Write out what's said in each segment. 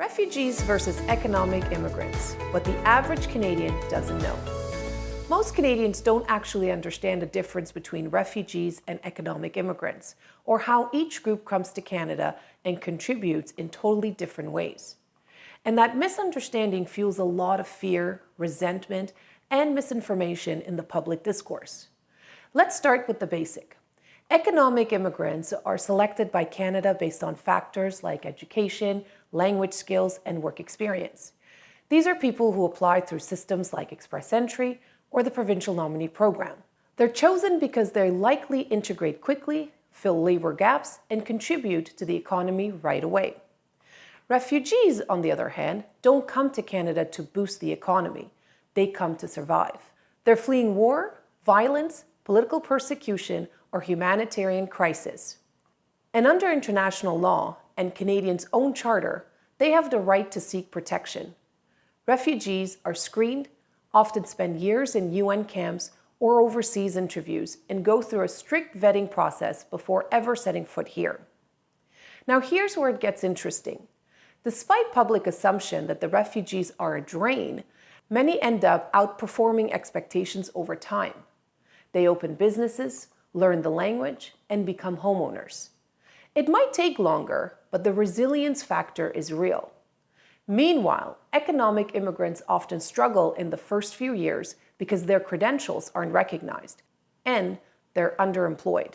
Refugees versus economic immigrants, what the average Canadian doesn't know. Most Canadians don't actually understand the difference between refugees and economic immigrants, or how each group comes to Canada and contributes in totally different ways. And that misunderstanding fuels a lot of fear, resentment, and misinformation in the public discourse. Let's start with the basic. Economic immigrants are selected by Canada based on factors like education, language skills, and work experience. These are people who apply through systems like Express Entry or the Provincial Nominee Program. They're chosen because they likely integrate quickly, fill labor gaps, and contribute to the economy right away. Refugees, on the other hand, don't come to Canada to boost the economy. They come to survive. They're fleeing war, violence, political persecution, or humanitarian crisis. And under international law and Canadians' own charter, they have the right to seek protection. Refugees are screened, often spend years in UN camps or overseas interviews, and go through a strict vetting process before ever setting foot here. Now here's where it gets interesting. Despite public assumption that the refugees are a drain, many end up outperforming expectations over time. They open businesses, learn the language, and become homeowners. It might take longer, but the resilience factor is real. Meanwhile, economic immigrants often struggle in the first few years because their credentials aren't recognized, and they're underemployed.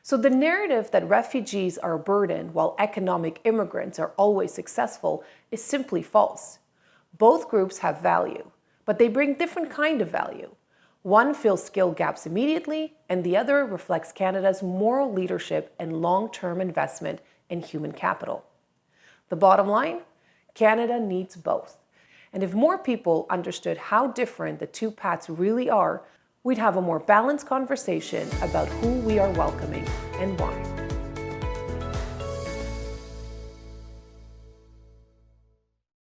So the narrative that refugees are a burden while economic immigrants are always successful is simply false. Both groups have value, but they bring different kind of value. One fills skill gaps immediately, and the other reflects Canada's moral leadership and long-term investment in human capital. The bottom line? Canada needs both. And if more people understood how different the two paths really are, we'd have a more balanced conversation about who we are welcoming and why.